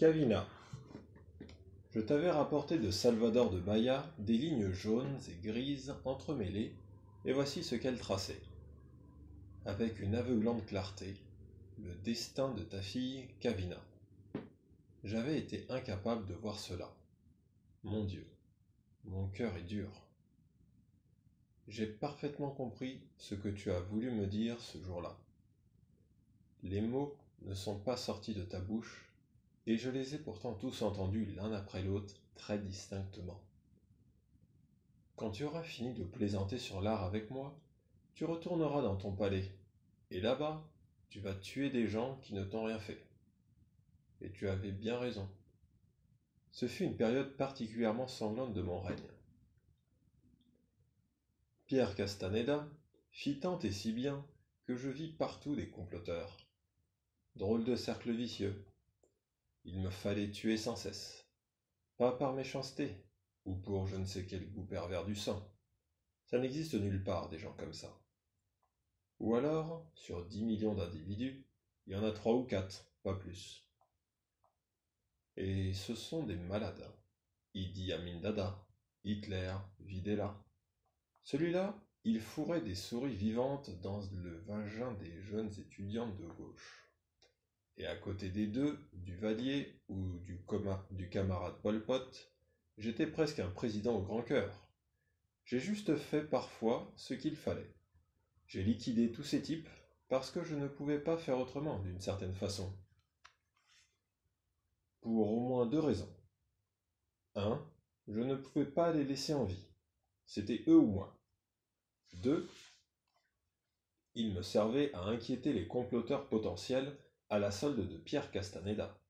Cavina. Je t'avais rapporté de Salvador de Bahia des lignes jaunes et grises entremêlées, et voici ce qu'elles traçaient. Avec une aveuglante clarté, le destin de ta fille Cavina. J'avais été incapable de voir cela. Mon Dieu, mon cœur est dur. J'ai parfaitement compris ce que tu as voulu me dire ce jour-là. Les mots ne sont pas sortis de ta bouche, et je les ai pourtant tous entendus l'un après l'autre très distinctement. Quand tu auras fini de plaisanter sur l'art avec moi, tu retourneras dans ton palais, et là-bas, tu vas tuer des gens qui ne t'ont rien fait. Et tu avais bien raison. Ce fut une période particulièrement sanglante de mon règne. Pierre Castaneda fit tant et si bien que je vis partout des comploteurs. Drôle de cercle vicieux. Il me fallait tuer sans cesse. Pas par méchanceté, ou pour je ne sais quel goût pervers du sang. Ça n'existe nulle part des gens comme ça. Ou alors, sur 10 millions d'individus, il y en a 3 ou 4, pas plus. Et ce sont des malades. Idi Amin Dada, Hitler, Videla. Celui-là, il fourrait des souris vivantes dans le vagin des jeunes étudiantes de gauche. Et à côté des deux, du Valier ou du camarade Pol Pot, j'étais presque un président au grand cœur. J'ai juste fait parfois ce qu'il fallait. J'ai liquidé tous ces types parce que je ne pouvais pas faire autrement d'une certaine façon. Pour au moins 2 raisons. 1. Je ne pouvais pas les laisser en vie. C'était eux ou moi. 2. Ils me servaient à inquiéter les comploteurs potentiels à la solde de Pierre Castaneda.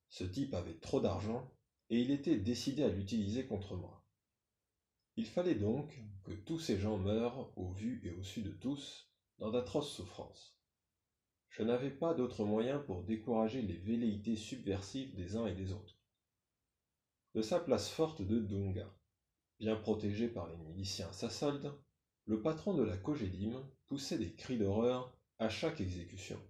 Ce type avait trop d'argent et il était décidé à l'utiliser contre moi. Il fallait donc que tous ces gens meurent au vu et au su de tous dans d'atroces souffrances. Je n'avais pas d'autre moyen pour décourager les velléités subversives des uns et des autres. De sa place forte de Dunga, bien protégé par les miliciens à sa solde, le patron de la Cogédime poussait des cris d'horreur à chaque exécution.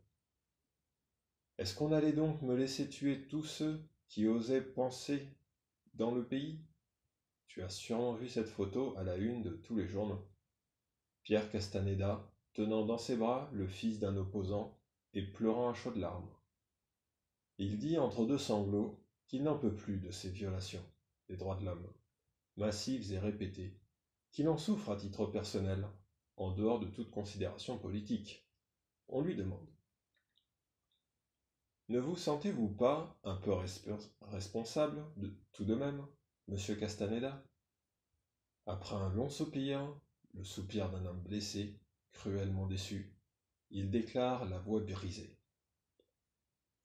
Est-ce qu'on allait donc me laisser tuer tous ceux qui osaient penser dans le pays? Tu as sûrement vu cette photo à la une de tous les journaux. Pierre Castaneda tenant dans ses bras le fils d'un opposant et pleurant à chaudes larmes. Il dit entre deux sanglots qu'il n'en peut plus de ces violations des droits de l'homme, massives et répétées, qu'il en souffre à titre personnel, en dehors de toute considération politique. On lui demande. Ne vous sentez-vous pas un peu responsable tout de même, monsieur Castaneda? Après un long soupir, le soupir d'un homme blessé, cruellement déçu, il déclare la voix brisée.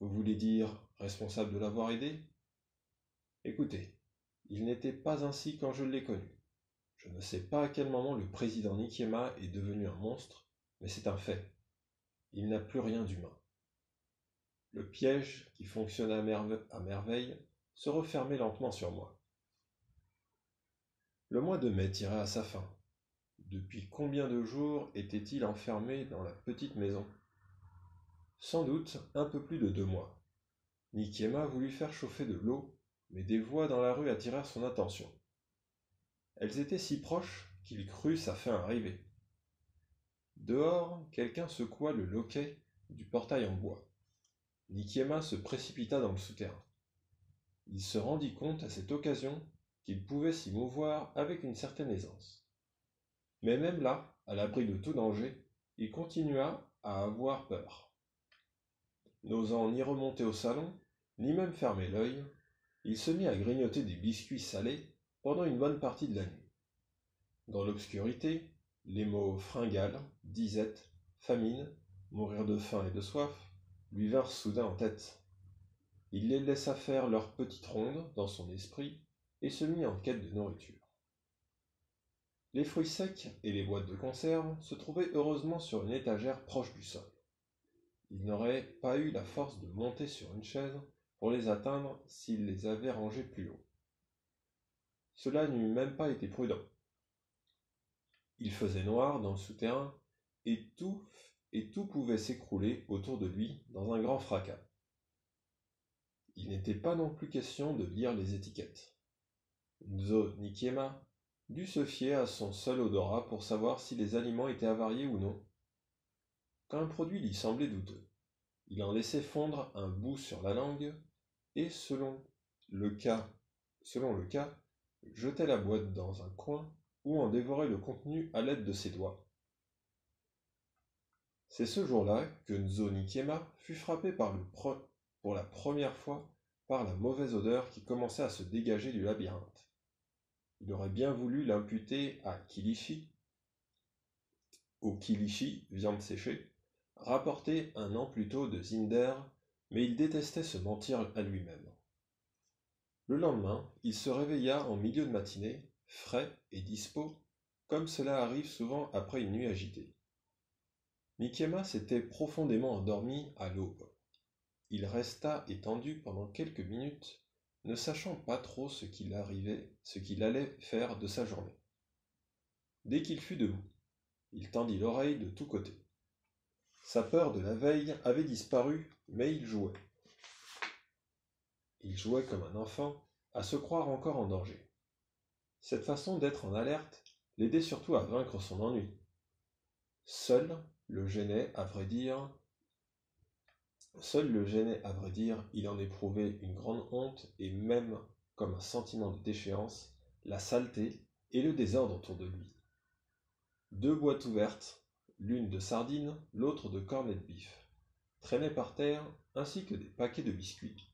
Vous voulez dire responsable de l'avoir aidé? Écoutez, il n'était pas ainsi quand je l'ai connu. Je ne sais pas à quel moment le président Nikiema est devenu un monstre, mais c'est un fait. Il n'a plus rien d'humain. Le piège, qui fonctionnait à merveille, se refermait lentement sur moi. Le mois de mai tirait à sa fin. Depuis combien de jours était-il enfermé dans la petite maison? Sans doute un peu plus de 2 mois. Nikiema voulut faire chauffer de l'eau, mais des voix dans la rue attirèrent son attention. Elles étaient si proches qu'il crut sa fin arriver. Dehors, quelqu'un secoua le loquet du portail en bois. Nikiema se précipita dans le souterrain. Il se rendit compte à cette occasion qu'il pouvait s'y mouvoir avec une certaine aisance. Mais même là, à l'abri de tout danger, il continua à avoir peur. N'osant ni remonter au salon, ni même fermer l'œil, il se mit à grignoter des biscuits salés pendant une bonne partie de la nuit. Dans l'obscurité, les mots fringales, disette, famine, mourir de faim et de soif lui vinrent soudain en tête. Il les laissa faire leur petite ronde dans son esprit et se mit en quête de nourriture. Les fruits secs et les boîtes de conserve se trouvaient heureusement sur une étagère proche du sol. Il n'aurait pas eu la force de monter sur une chaise pour les atteindre s'il les avait rangés plus haut. Cela n'eût même pas été prudent. Il faisait noir dans le souterrain et tout pouvait s'écrouler autour de lui dans un grand fracas. Il n'était pas non plus question de lire les étiquettes. Nzo Nikiema dut se fier à son seul odorat pour savoir si les aliments étaient avariés ou non. Quand un produit lui semblait douteux, il en laissait fondre un bout sur la langue et, le cas, selon le cas, jetait la boîte dans un coin ou en dévorait le contenu à l'aide de ses doigts. C'est ce jour-là que Nzo Nikiema fut frappé pour la première fois par la mauvaise odeur qui commençait à se dégager du labyrinthe. Il aurait bien voulu l'imputer à Kilishi, au kilishi, viande séchée, rapporté un an plus tôt de Zinder, mais il détestait se mentir à lui-même. Le lendemain, il se réveilla en milieu de matinée, frais et dispos, comme cela arrive souvent après une nuit agitée. Nikiema s'était profondément endormi à l'aube. Il resta étendu pendant quelques minutes, ne sachant pas trop ce qu'il allait faire de sa journée. Dès qu'il fut debout, il tendit l'oreille de tous côtés. Sa peur de la veille avait disparu, mais il jouait. Il jouait comme un enfant, à se croire encore en danger. Cette façon d'être en alerte l'aidait surtout à vaincre son ennui. Seul le gênait, à vrai dire, il en éprouvait une grande honte et même, comme un sentiment de déchéance, la saleté et le désordre autour de lui. 2 boîtes ouvertes, l'une de sardines, l'autre de cornets de bif, traînaient par terre, ainsi que des paquets de biscuits.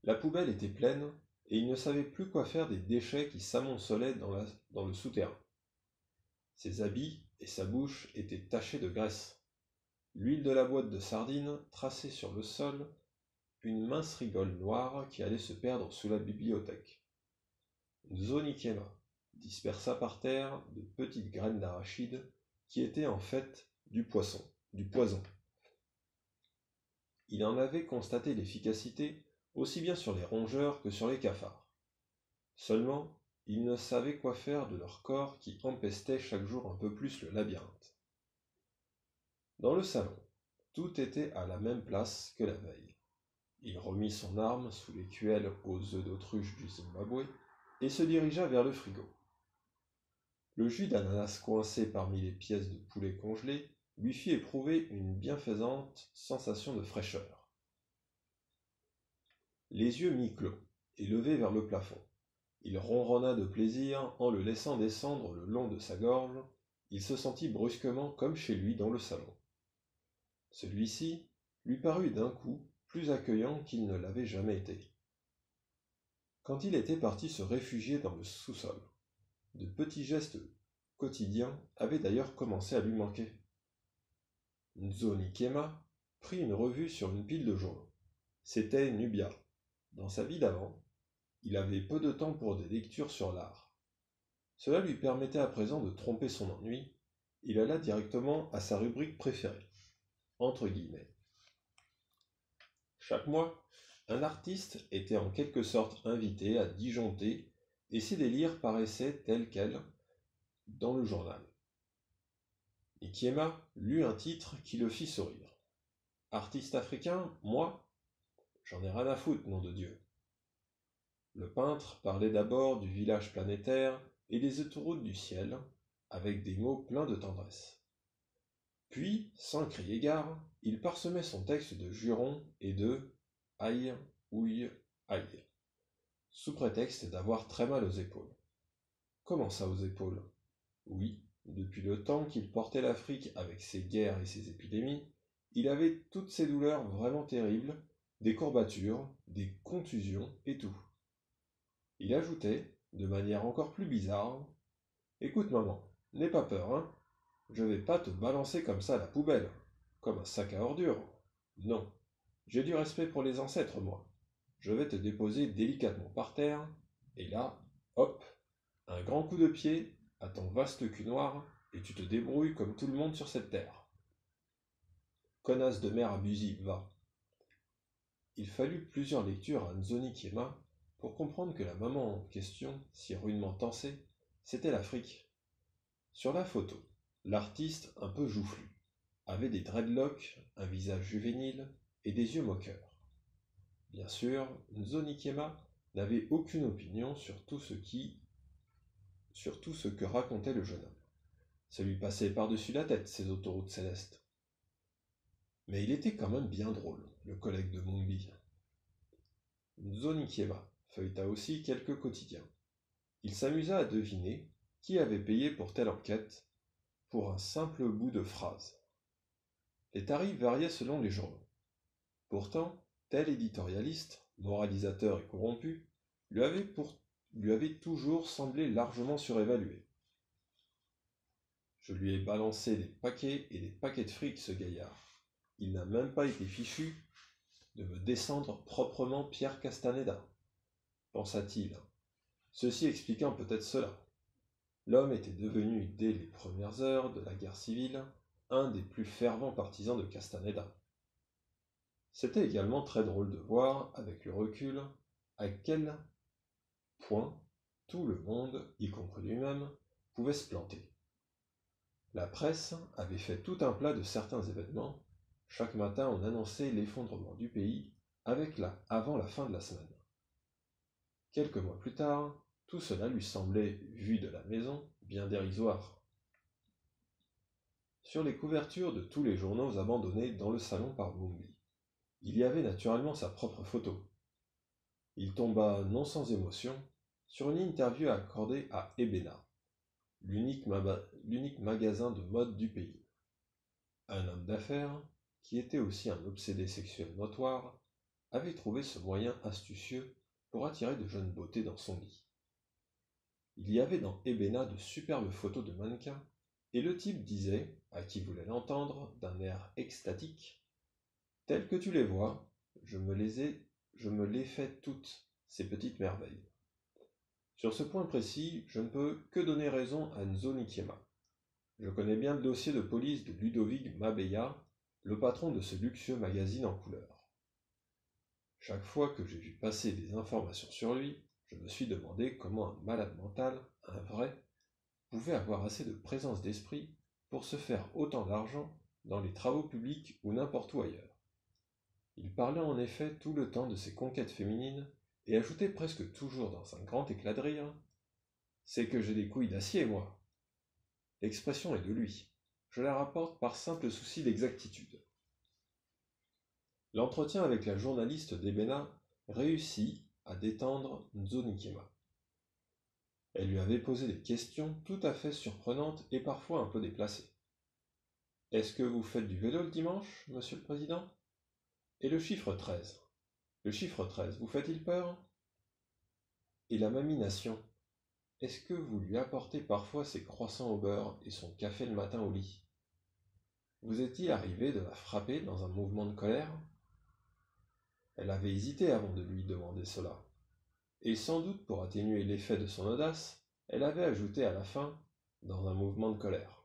La poubelle était pleine, et il ne savait plus quoi faire des déchets qui s'amoncelaient dans le souterrain. Ses habits et sa bouche étaient tachés de graisse. L'huile de la boîte de sardines traçait sur le sol une mince rigole noire qui allait se perdre sous la bibliothèque. Nzo Nikiema dispersa par terre de petites graines d'arachide qui étaient en fait du poison. Il en avait constaté l'efficacité aussi bien sur les rongeurs que sur les cafards. Seulement, il ne savait quoi faire de leur corps qui empestait chaque jour un peu plus le labyrinthe. Dans le salon, tout était à la même place que la veille. Il remit son arme sous l'écuelle aux œufs d'autruche du Zimbabwe et se dirigea vers le frigo. Le jus d'ananas coincé parmi les pièces de poulet congelé lui fit éprouver une bienfaisante sensation de fraîcheur. Les yeux mi-clos et levés vers le plafond, il ronronna de plaisir en le laissant descendre le long de sa gorge. Il se sentit brusquement comme chez lui dans le salon. Celui-ci lui parut d'un coup plus accueillant qu'il ne l'avait jamais été. Quand il était parti se réfugier dans le sous-sol, de petits gestes quotidiens avaient d'ailleurs commencé à lui manquer. Nzo Nikiema prit une revue sur une pile de journaux. C'était Nubia. Dans sa vie d'avant, il avait peu de temps pour des lectures sur l'art. Cela lui permettait à présent de tromper son ennui. Il alla directement à sa rubrique préférée, entre guillemets. Chaque mois, un artiste était en quelque sorte invité à disjoncter et ses délires paraissaient tels quels dans le journal. Nikiema lut un titre qui le fit sourire. Artiste africain, moi? J'en ai rien à foutre, nom de Dieu. Le peintre parlait d'abord du village planétaire et des autoroutes du ciel, avec des mots pleins de tendresse. Puis, sans crier gare, il parsemait son texte de jurons et de aïe, ouille, aïe, sous prétexte d'avoir très mal aux épaules. Comment ça aux épaules? Oui, depuis le temps qu'il portait l'Afrique avec ses guerres et ses épidémies, il avait toutes ces douleurs vraiment terribles, des courbatures, des contusions et tout. Il ajoutait, de manière encore plus bizarre, « Écoute maman, n'aie pas peur, hein. Je vais pas te balancer comme ça à la poubelle, comme un sac à ordures. Non, j'ai du respect pour les ancêtres, moi. Je vais te déposer délicatement par terre, et là, hop, un grand coup de pied à ton vaste cul noir, et tu te débrouilles comme tout le monde sur cette terre. Connasse de mère abusive, va. » Il fallut plusieurs lectures à Nzo Nikiema pour comprendre que la maman en question, si rudement tensée, c'était l'Afrique. Sur la photo, l'artiste, un peu joufflu, avait des dreadlocks, un visage juvénile, et des yeux moqueurs. Bien sûr, Nzo Nikiema n'avait aucune opinion sur tout ce que racontait le jeune homme. Ça lui passait par-dessus la tête, ces autoroutes célestes. Mais il était quand même bien drôle, le collègue de Mumbi. Nzo Nikiema feuilleta aussi quelques quotidiens. Il s'amusa à deviner qui avait payé pour telle enquête, pour un simple bout de phrase. Les tarifs variaient selon les journaux. Pourtant, tel éditorialiste, moralisateur et corrompu, lui avait toujours semblé largement surévalué. Je lui ai balancé des paquets et des paquets de fric, ce gaillard. Il n'a même pas été fichu de me descendre proprement Pierre Castaneda, pensa-t-il, ceci expliquant peut-être cela. L'homme était devenu, dès les premières heures de la guerre civile, un des plus fervents partisans de Castaneda. C'était également très drôle de voir, avec le recul, à quel point tout le monde, y compris lui-même, pouvait se planter. La presse avait fait tout un plat de certains événements. Chaque matin, on annonçait l'effondrement du pays avant la fin de la semaine. Quelques mois plus tard, tout cela lui semblait, vu de la maison, bien dérisoire. Sur les couvertures de tous les journaux abandonnés dans le salon par Mumbi, il y avait naturellement sa propre photo. Il tomba, non sans émotion, sur une interview accordée à Ebena, l'unique magasin de mode du pays. Un homme d'affaires, qui était aussi un obsédé sexuel notoire, avait trouvé ce moyen astucieux pour attirer de jeunes beautés dans son lit. Il y avait dans Ebena de superbes photos de mannequins, et le type disait, à qui voulait l'entendre, d'un air extatique, « Telles que tu les vois, je me les fais toutes, ces petites merveilles. » Sur ce point précis, je ne peux que donner raison à Nzo Nikiema. Je connais bien le dossier de police de Ludovic Mabeya, le patron de ce luxueux magazine en couleur. Chaque fois que j'ai vu passer des informations sur lui, je me suis demandé comment un malade mental, un vrai, pouvait avoir assez de présence d'esprit pour se faire autant d'argent dans les travaux publics ou n'importe où ailleurs. Il parlait en effet tout le temps de ses conquêtes féminines et ajoutait presque toujours dans un grand éclat de rire « C'est que j'ai des couilles d'acier, moi !» L'expression est de lui. Je la rapporte par simple souci d'exactitude. L'entretien avec la journaliste d'Ebena réussit à détendre Nzo Nikiema. Elle lui avait posé des questions tout à fait surprenantes et parfois un peu déplacées. « Est-ce que vous faites du vélo le dimanche, monsieur le président ? Et le chiffre 13 ? Le chiffre 13, vous fait-il peur ? Et la mamination ? Est-ce que vous lui apportez parfois ses croissants au beurre et son café le matin au lit ? Vous est-il arrivé de la frapper dans un mouvement de colère ? » Elle avait hésité avant de lui demander cela. Et sans doute pour atténuer l'effet de son audace, elle avait ajouté à la fin, dans un mouvement de colère.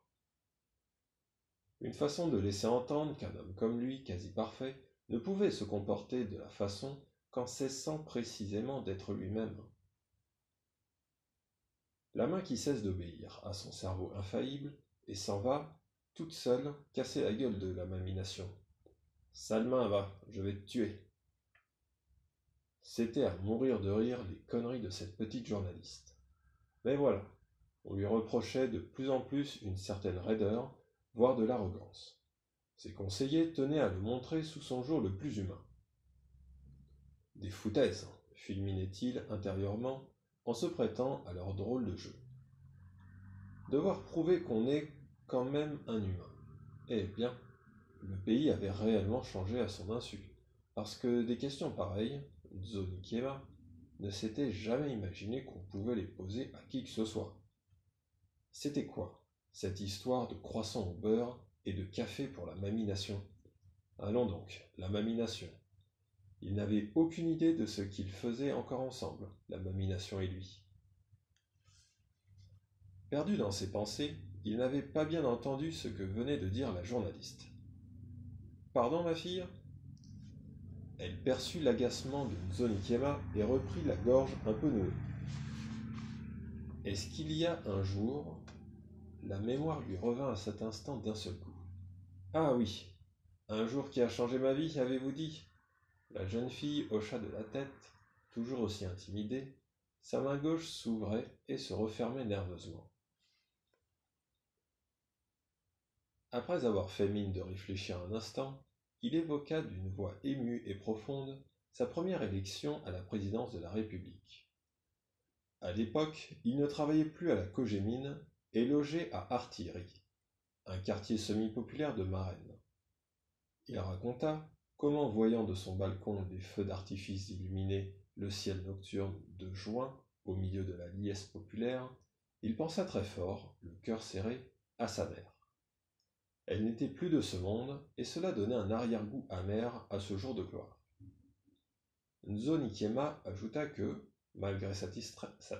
Une façon de laisser entendre qu'un homme comme lui, quasi parfait, ne pouvait se comporter de la façon qu'en cessant précisément d'être lui-même. La main qui cesse d'obéir à son cerveau infaillible et s'en va, toute seule, casser la gueule de la mamination. « Sale main, va, je vais te tuer !» C'était à mourir de rire les conneries de cette petite journaliste. Mais voilà, on lui reprochait de plus en plus une certaine raideur, voire de l'arrogance. Ses conseillers tenaient à le montrer sous son jour le plus humain. Des foutaises, fulminait-il intérieurement, en se prêtant à leur drôle de jeu. Devoir prouver qu'on est quand même un humain. Eh bien, le pays avait réellement changé à son insu, parce que des questions pareilles, Nzo Nikiema ne s'était jamais imaginé qu'on pouvait les poser à qui que ce soit. C'était quoi, cette histoire de croissant au beurre et de café pour la mamination ? Allons donc, la mamination. Il n'avait aucune idée de ce qu'ils faisaient encore ensemble, la mamination et lui. Perdu dans ses pensées, il n'avait pas bien entendu ce que venait de dire la journaliste. « Pardon, ma fille ?» Elle perçut l'agacement de Nzo Nikiema et reprit la gorge un peu nouée. Est-ce qu'il y a un jour... La mémoire lui revint à cet instant d'un seul coup. Ah oui, Un jour qui a changé ma vie, avez-vous dit? La jeune fille hocha de la tête, toujours aussi intimidée. Sa main gauche s'ouvrait et se refermait nerveusement. Après avoir fait mine de réfléchir un instant, il évoqua d'une voix émue et profonde sa première élection à la présidence de la République. À l'époque, il ne travaillait plus à la Cogémine et logeait à Artillerie, un quartier semi-populaire de Marennes. Il raconta comment, voyant de son balcon des feux d'artifice illuminer le ciel nocturne de juin au milieu de la liesse populaire, il pensa très fort, le cœur serré, à sa mère. Elle n'était plus de ce monde, et cela donnait un arrière-goût amer à ce jour de gloire. Nzo Nikiema ajouta que, malgré sa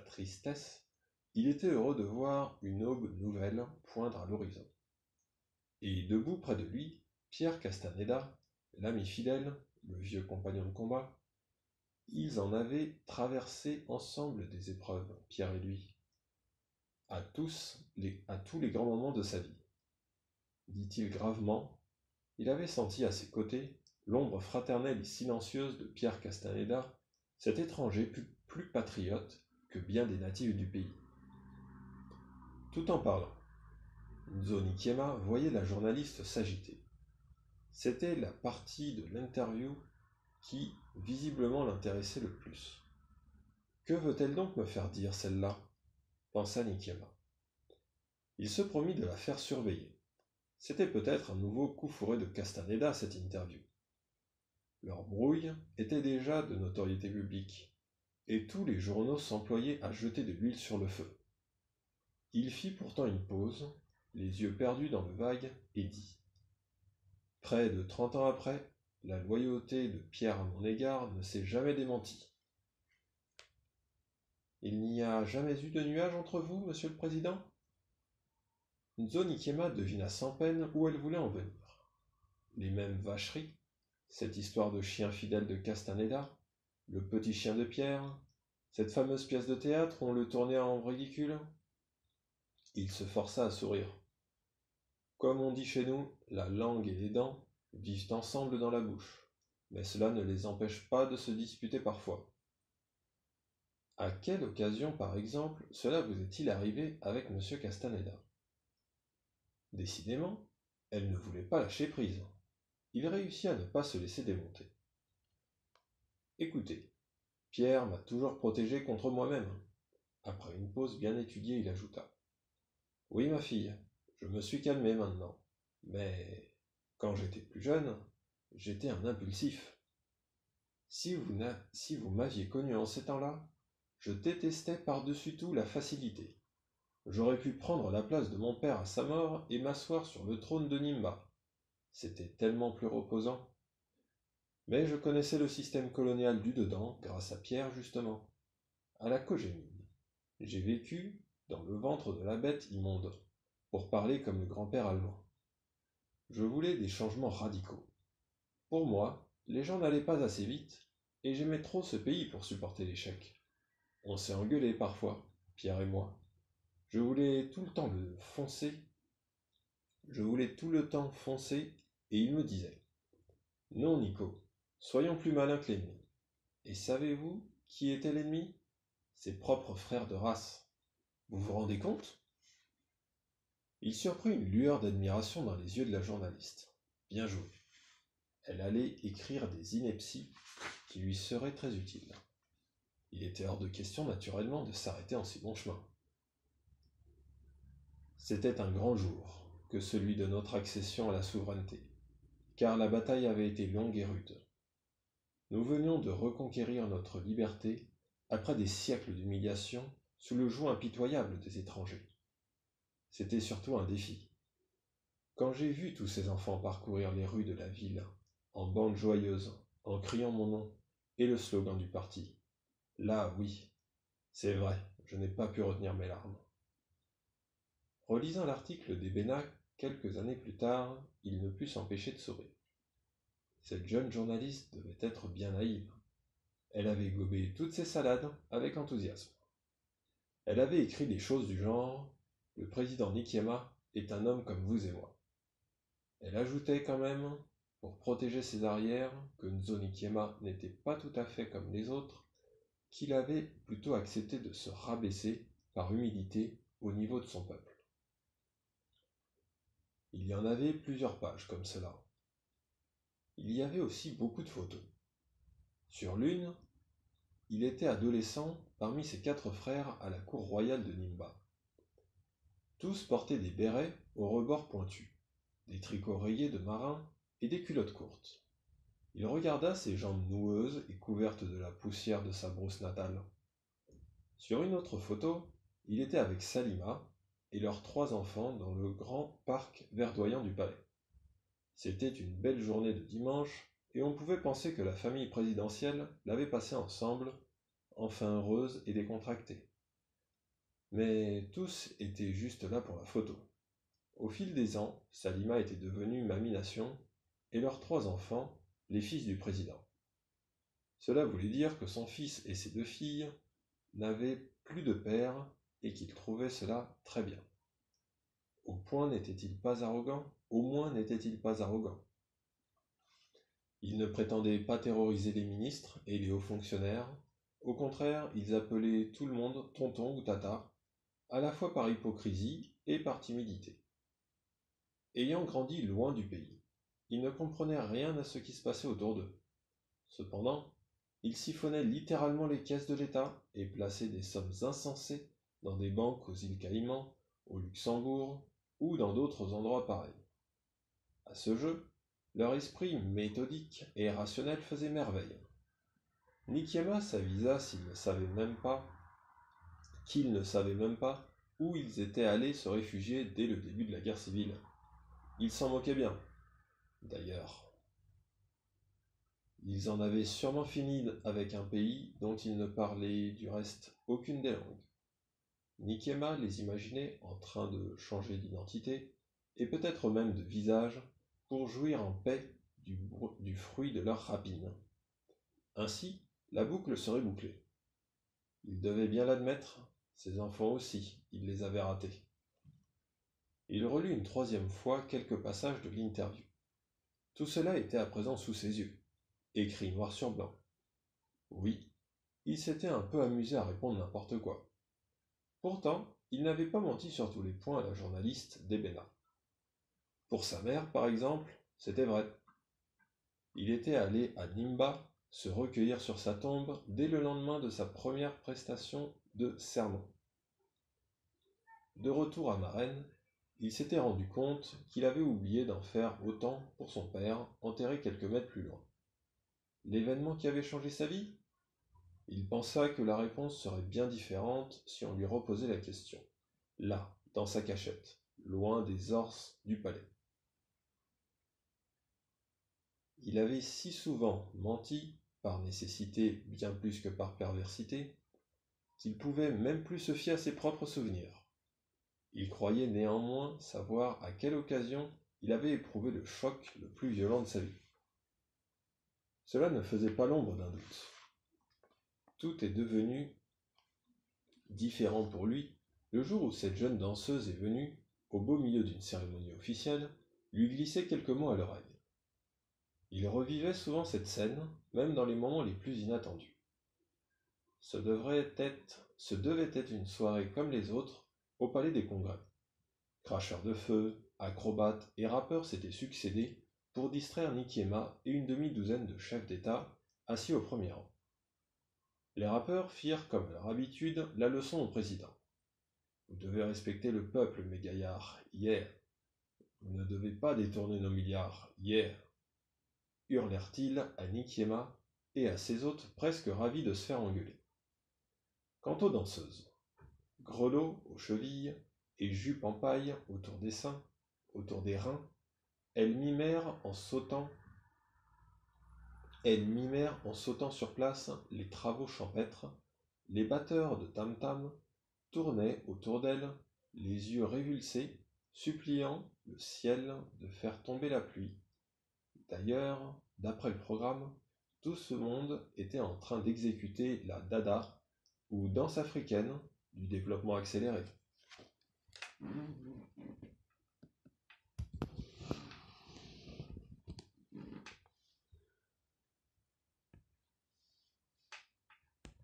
tristesse, il était heureux de voir une aube nouvelle poindre à l'horizon. Et debout près de lui, Pierre Castaneda, l'ami fidèle, le vieux compagnon de combat, ils en avaient traversé ensemble des épreuves, Pierre et lui, à tous les grands moments de sa vie. Dit-il gravement, il avait senti à ses côtés l'ombre fraternelle et silencieuse de Pierre Castaneda, cet étranger plus patriote que bien des natifs du pays. Tout en parlant, Nzo Nikiema voyait la journaliste s'agiter. C'était la partie de l'interview qui, visiblement, l'intéressait le plus. Que veut-elle donc me faire dire, celle-là? Pensa Nikiema. Il se promit de la faire surveiller. C'était peut-être un nouveau coup fourré de Castaneda, cette interview. Leur brouille était déjà de notoriété publique, et tous les journaux s'employaient à jeter de l'huile sur le feu. Il fit pourtant une pause, les yeux perdus dans le vague, et dit « Près de 30 ans après, la loyauté de Pierre à mon égard ne s'est jamais démentie. » « Il n'y a jamais eu de nuage entre vous, monsieur le président ?» Nzo Nikiema devina sans peine où elle voulait en venir. Les mêmes vacheries, cette histoire de chien fidèle de Castaneda, le petit chien de Pierre, cette fameuse pièce de théâtre où on le tournait en ridicule. Il se força à sourire. Comme on dit chez nous, la langue et les dents vivent ensemble dans la bouche, mais cela ne les empêche pas de se disputer parfois. À quelle occasion, par exemple, cela vous est-il arrivé avec M. Castaneda? Décidément, elle ne voulait pas lâcher prise. Il réussit à ne pas se laisser démonter. Écoutez, Pierre m'a toujours protégé contre moi-même. Après une pause bien étudiée, il ajouta. Oui, ma fille, je me suis calmé maintenant. Mais quand j'étais plus jeune, j'étais un impulsif. Si vous m'aviez connu en ces temps-là, je détestais par-dessus tout la facilité. J'aurais pu prendre la place de mon père à sa mort et m'asseoir sur le trône de Nimba. C'était tellement plus reposant. Mais je connaissais le système colonial du dedans grâce à Pierre justement, à la Cogémine. J'ai vécu dans le ventre de la bête immonde, pour parler comme le grand-père allemand. Je voulais des changements radicaux. Pour moi, les gens n'allaient pas assez vite, et j'aimais trop ce pays pour supporter l'échec. On s'est engueulé parfois, Pierre et moi. Je voulais tout le temps foncer, et il me disait « Non, Nico, soyons plus malins que l'ennemi. » Et savez-vous qui était l'ennemi? Ses propres frères de race. Vous vous rendez compte? Il surprit une lueur d'admiration dans les yeux de la journaliste. Bien joué. Elle allait écrire des inepties qui lui seraient très utiles. Il était hors de question, naturellement, de s'arrêter en si bon chemin. C'était un grand jour que celui de notre accession à la souveraineté, car la bataille avait été longue et rude. Nous venions de reconquérir notre liberté après des siècles d'humiliation sous le joug impitoyable des étrangers. C'était surtout un défi. Quand j'ai vu tous ces enfants parcourir les rues de la ville, en bandes joyeuses, en criant mon nom et le slogan du parti, là, oui, c'est vrai, je n'ai pas pu retenir mes larmes. Relisant l'article d'Ebena quelques années plus tard, il ne put s'empêcher de sourire. Cette jeune journaliste devait être bien naïve. Elle avait gobé toutes ces salades avec enthousiasme. Elle avait écrit des choses du genre « Le président Nikiema est un homme comme vous et moi ». Elle ajoutait quand même pour protéger ses arrières, que Nzo Nikiema n'était pas tout à fait comme les autres, qu'il avait plutôt accepté de se rabaisser par humilité au niveau de son peuple. Il y en avait plusieurs pages comme cela. Il y avait aussi beaucoup de photos. Sur l'une, il était adolescent parmi ses 4 frères à la cour royale de Nimba. Tous portaient des bérets aux rebords pointus, des tricots rayés de marin et des culottes courtes. Il regarda ses jambes noueuses et couvertes de la poussière de sa brousse natale. Sur une autre photo, il était avec Salima et leurs 3 enfants dans le grand parc verdoyant du palais. C'était une belle journée de dimanche et on pouvait penser que la famille présidentielle l'avait passée ensemble, enfin heureuse et décontractée. Mais tous étaient juste là pour la photo. Au fil des ans, Salima était devenue Mamie Nation et leurs 3 enfants, les fils du président. Cela voulait dire que son fils et ses 2 filles n'avaient plus de père et qu'il trouvait cela très bien. Au moins n'était-il pas arrogant. Ils ne prétendaient pas terroriser les ministres et les hauts fonctionnaires. Au contraire, ils appelaient tout le monde tonton ou tata, à la fois par hypocrisie et par timidité. Ayant grandi loin du pays, ils ne comprenaient rien à ce qui se passait autour d'eux. Cependant, ils siphonnaient littéralement les caisses de l'État et plaçaient des sommes insensées dans des banques aux îles Caïmans, au Luxembourg ou dans d'autres endroits pareils. À ce jeu, leur esprit méthodique et rationnel faisait merveille. Nikiema s'avisa qu'ils ne savaient même pas où ils étaient allés se réfugier dès le début de la guerre civile. Ils s'en moquaient bien. D'ailleurs, ils en avaient sûrement fini avec un pays dont ils ne parlaient du reste aucune des langues. Nikiema les imaginait en train de changer d'identité, et peut-être même de visage, pour jouir en paix du fruit de leur rapine. Ainsi, la boucle serait bouclée. Il devait bien l'admettre, ses enfants aussi, il les avait ratés. Il relut une 3e fois quelques passages de l'interview. Tout cela était à présent sous ses yeux, écrit noir sur blanc. Oui, il s'était un peu amusé à répondre n'importe quoi. Pourtant, il n'avait pas menti sur tous les points à la journaliste d'Ebena. Pour sa mère, par exemple, c'était vrai. Il était allé à Nimba se recueillir sur sa tombe dès le lendemain de sa première prestation de serment. De retour à Marennes, il s'était rendu compte qu'il avait oublié d'en faire autant pour son père, enterré quelques mètres plus loin. L'événement qui avait changé sa vie? Il pensa que la réponse serait bien différente si on lui reposait la question. Là, dans sa cachette, loin des orses du palais. Il avait si souvent menti, par nécessité bien plus que par perversité, qu'il pouvait même plus se fier à ses propres souvenirs. Il croyait néanmoins savoir à quelle occasion il avait éprouvé le choc le plus violent de sa vie. Cela ne faisait pas l'ombre d'un doute. Tout est devenu différent pour lui le jour où cette jeune danseuse est venue, au beau milieu d'une cérémonie officielle, lui glisser quelques mots à l'oreille. Il revivait souvent cette scène, même dans les moments les plus inattendus. Ce devait être une soirée comme les autres au Palais des Congrès. Cracheurs de feu, acrobates et rappeurs s'étaient succédés pour distraire Nikiema et une demi-douzaine de chefs d'État assis au premier rang. Les rappeurs firent, comme à leur habitude, la leçon au président. Vous devez respecter le peuple, mes gaillards, hier. Vous ne devez pas détourner nos milliards, hier. Hurlèrent-ils à Nikiema et à ses hôtes presque ravis de se faire engueuler. Quant aux danseuses, grelots aux chevilles et jupes en paille autour des seins, autour des reins, elles mimèrent en sautant sur place les travaux champêtres. Les batteurs de tam-tam tournaient autour d'elles, les yeux révulsés, suppliant le ciel de faire tomber la pluie. D'ailleurs, d'après le programme, tout ce monde était en train d'exécuter la dada, ou danse africaine, du développement accéléré.